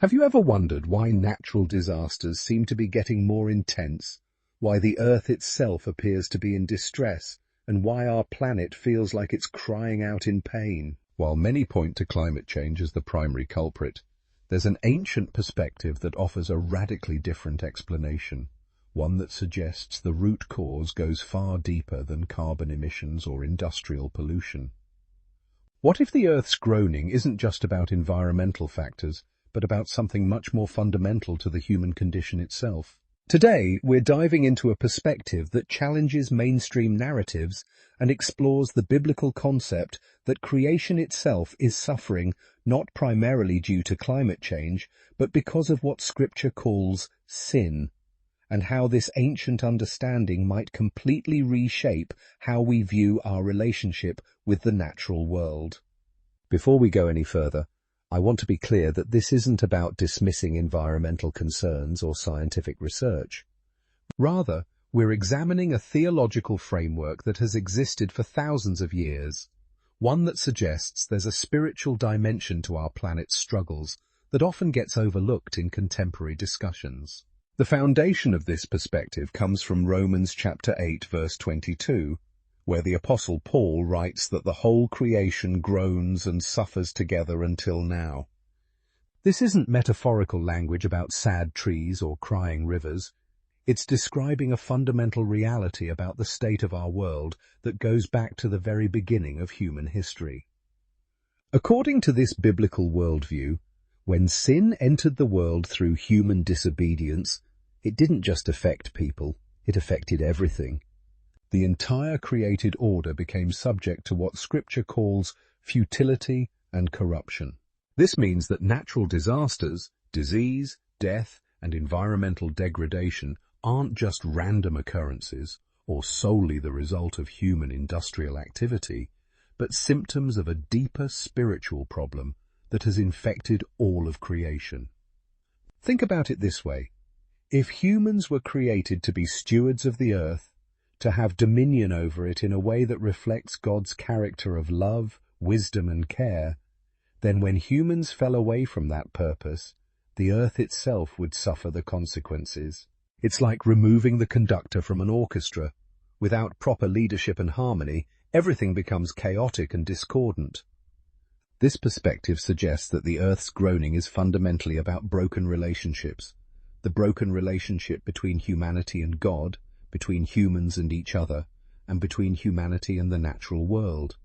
Have you ever wondered why natural disasters seem to be getting more intense, why the Earth itself appears to be in distress, and why our planet feels like it's crying out in pain? While many point to climate change as the primary culprit, there's an ancient perspective that offers a radically different explanation, one that suggests the root cause goes far deeper than carbon emissions or industrial pollution. What if the Earth's groaning isn't just about environmental factors, but about something much more fundamental to the human condition itself? Today, we're diving into a perspective that challenges mainstream narratives and explores the biblical concept that creation itself is suffering not primarily due to climate change, but because of what Scripture calls sin, and how this ancient understanding might completely reshape how we view our relationship with the natural world. Before we go any further, I want to be clear that this isn't about dismissing environmental concerns or scientific research. Rather, we're examining a theological framework that has existed for thousands of years, one that suggests there's a spiritual dimension to our planet's struggles that often gets overlooked in contemporary discussions. The foundation of this perspective comes from Romans chapter 8, verse 22, where the Apostle Paul writes that the whole creation groans and suffers together until now. This isn't metaphorical language about sad trees or crying rivers. It's describing a fundamental reality about the state of our world that goes back to the very beginning of human history. According to this biblical worldview, when sin entered the world through human disobedience, it didn't just affect people, it affected everything. The entire created order became subject to what Scripture calls futility and corruption. This means that natural disasters, disease, death, and environmental degradation aren't just random occurrences or solely the result of human industrial activity, but symptoms of a deeper spiritual problem that has infected all of creation. Think about it this way. If humans were created to be stewards of the earth, to have dominion over it in a way that reflects God's character of love, wisdom, and care, then when humans fell away from that purpose, the earth itself would suffer the consequences. It's like removing the conductor from an orchestra. Without proper leadership and harmony, everything becomes chaotic and discordant. This perspective suggests that the earth's groaning is fundamentally about broken relationships. The broken relationship between humanity and God, between humans and each other, and between humanity and the natural world.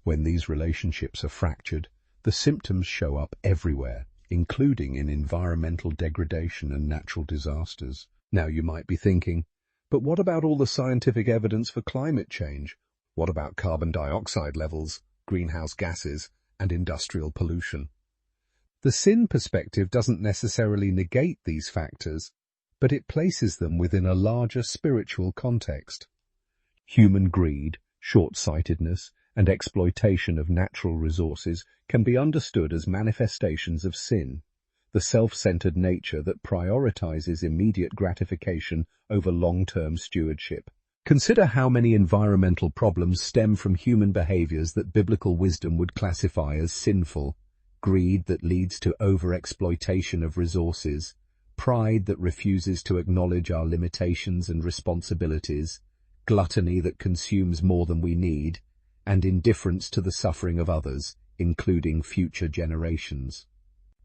When these relationships are fractured, the symptoms show up everywhere, including in environmental degradation and natural disasters. Now you might be thinking, but what about all the scientific evidence for climate change? What about carbon dioxide levels, greenhouse gases, and industrial pollution? The sin perspective doesn't necessarily negate these factors, but it places them within a larger spiritual context. Human greed, short-sightedness, and exploitation of natural resources can be understood as manifestations of sin, the self-centered nature that prioritizes immediate gratification over long-term stewardship. Consider how many environmental problems stem from human behaviors that biblical wisdom would classify as sinful: greed that leads to overexploitation of resources, pride that refuses to acknowledge our limitations and responsibilities, gluttony that consumes more than we need, and indifference to the suffering of others, including future generations.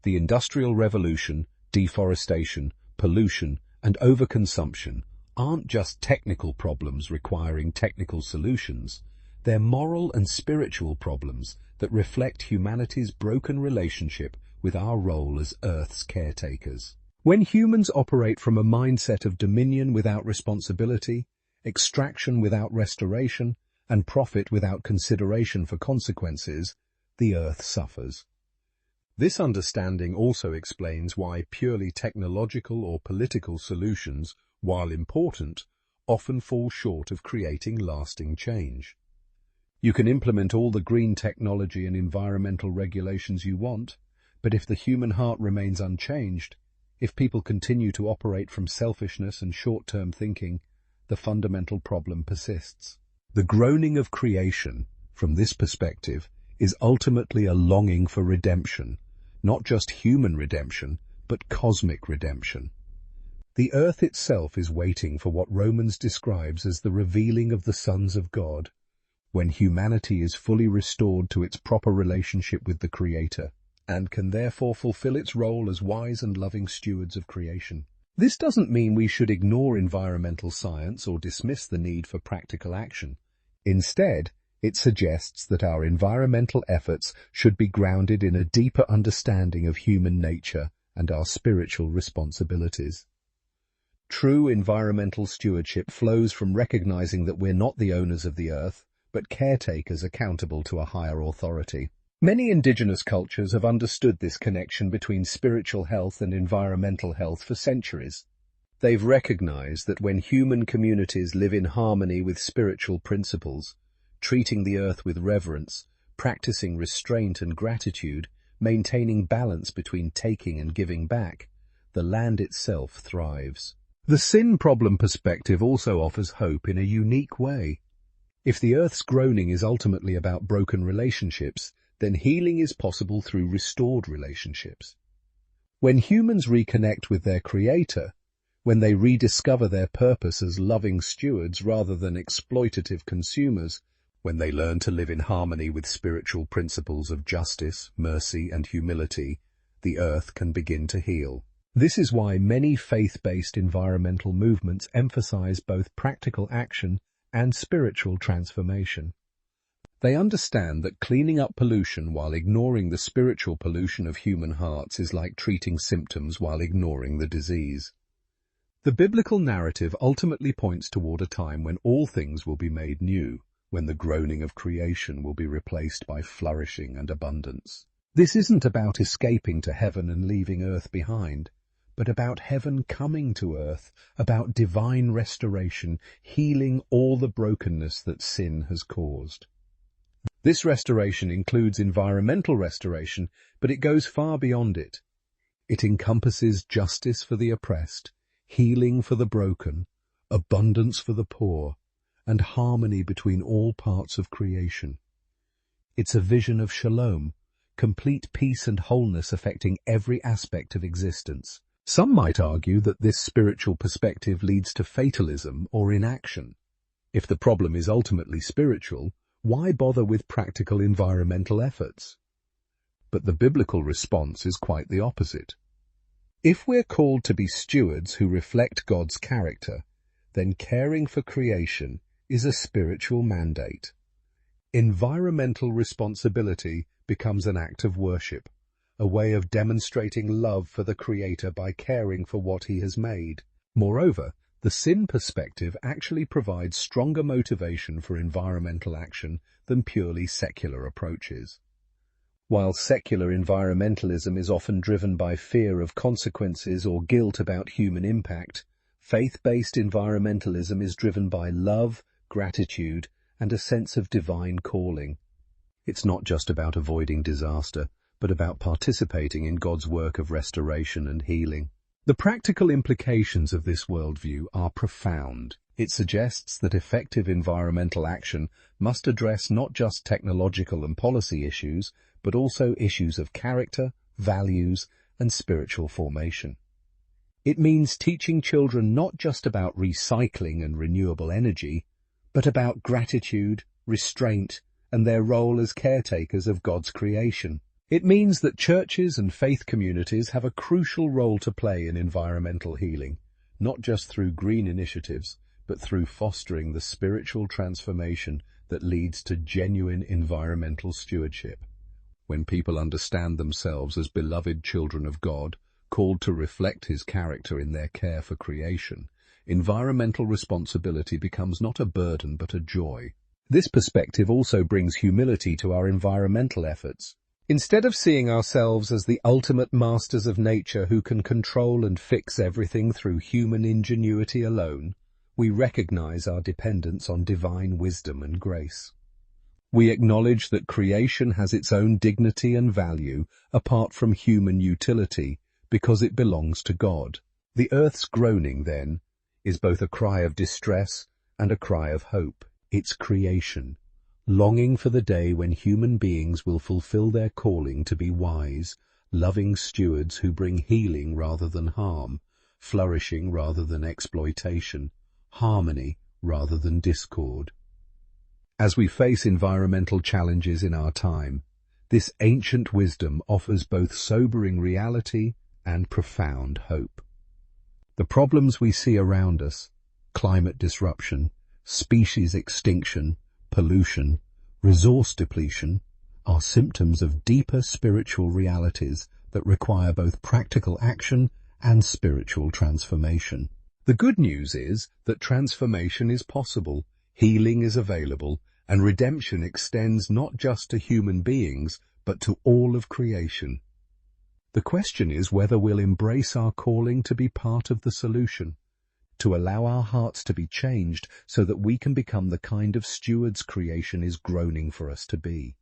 The Industrial Revolution, deforestation, pollution, and overconsumption aren't just technical problems requiring technical solutions. They're moral and spiritual problems that reflect humanity's broken relationship with our role as Earth's caretakers. When humans operate from a mindset of dominion without responsibility, extraction without restoration, and profit without consideration for consequences, the Earth suffers. This understanding also explains why purely technological or political solutions, while important, often fall short of creating lasting change. You can implement all the green technology and environmental regulations you want, but if the human heart remains unchanged, if people continue to operate from selfishness and short-term thinking, the fundamental problem persists. The groaning of creation, from this perspective, is ultimately a longing for redemption, not just human redemption, but cosmic redemption. The earth itself is waiting for what Romans describes as the revealing of the sons of God, when humanity is fully restored to its proper relationship with the Creator, and can therefore fulfill its role as wise and loving stewards of creation. This doesn't mean we should ignore environmental science or dismiss the need for practical action. Instead, it suggests that our environmental efforts should be grounded in a deeper understanding of human nature and our spiritual responsibilities. True environmental stewardship flows from recognizing that we're not the owners of the earth, but caretakers accountable to a higher authority. Many indigenous cultures have understood this connection between spiritual health and environmental health for centuries. They've recognized that when human communities live in harmony with spiritual principles, treating the earth with reverence, practicing restraint and gratitude, maintaining balance between taking and giving back, the land itself thrives. The sin problem perspective also offers hope in a unique way. If the earth's groaning is ultimately about broken relationships, then healing is possible through restored relationships. When humans reconnect with their Creator, when they rediscover their purpose as loving stewards rather than exploitative consumers, when they learn to live in harmony with spiritual principles of justice, mercy, and humility, the earth can begin to heal. This is why many faith-based environmental movements emphasize both practical action and spiritual transformation. They understand that cleaning up pollution while ignoring the spiritual pollution of human hearts is like treating symptoms while ignoring the disease. The biblical narrative ultimately points toward a time when all things will be made new, when the groaning of creation will be replaced by flourishing and abundance. This isn't about escaping to heaven and leaving earth behind, but about heaven coming to earth, about divine restoration, healing all the brokenness that sin has caused. This restoration includes environmental restoration, but it goes far beyond it. It encompasses justice for the oppressed, healing for the broken, abundance for the poor, and harmony between all parts of creation. It's a vision of shalom, complete peace and wholeness affecting every aspect of existence. Some might argue that this spiritual perspective leads to fatalism or inaction. If the problem is ultimately spiritual, why bother with practical environmental efforts? But the biblical response is quite the opposite. If we're called to be stewards who reflect God's character, then caring for creation is a spiritual mandate. Environmental responsibility becomes an act of worship, a way of demonstrating love for the Creator by caring for what He has made. Moreover, the sin perspective actually provides stronger motivation for environmental action than purely secular approaches. While secular environmentalism is often driven by fear of consequences or guilt about human impact, faith-based environmentalism is driven by love, gratitude, and a sense of divine calling. It's not just about avoiding disaster, but about participating in God's work of restoration and healing. The practical implications of this worldview are profound. It suggests that effective environmental action must address not just technological and policy issues, but also issues of character, values, and spiritual formation. It means teaching children not just about recycling and renewable energy, but about gratitude, restraint, and their role as caretakers of God's creation. It means that churches and faith communities have a crucial role to play in environmental healing, not just through green initiatives, but through fostering the spiritual transformation that leads to genuine environmental stewardship. When people understand themselves as beloved children of God, called to reflect His character in their care for creation, environmental responsibility becomes not a burden but a joy. This perspective also brings humility to our environmental efforts. Instead of seeing ourselves as the ultimate masters of nature who can control and fix everything through human ingenuity alone, we recognize our dependence on divine wisdom and grace. We acknowledge that creation has its own dignity and value apart from human utility because it belongs to God. The earth's groaning, then, is both a cry of distress and a cry of hope. It's creation, longing for the day when human beings will fulfill their calling to be wise, loving stewards who bring healing rather than harm, flourishing rather than exploitation, harmony rather than discord. As we face environmental challenges in our time, this ancient wisdom offers both sobering reality and profound hope. The problems we see around us, climate disruption, species extinction, pollution, resource depletion, are symptoms of deeper spiritual realities that require both practical action and spiritual transformation. The good news is that transformation is possible, healing is available, and redemption extends not just to human beings, but to all of creation. The question is whether we'll embrace our calling to be part of the solution, to allow our hearts to be changed so that we can become the kind of stewards creation is groaning for us to be.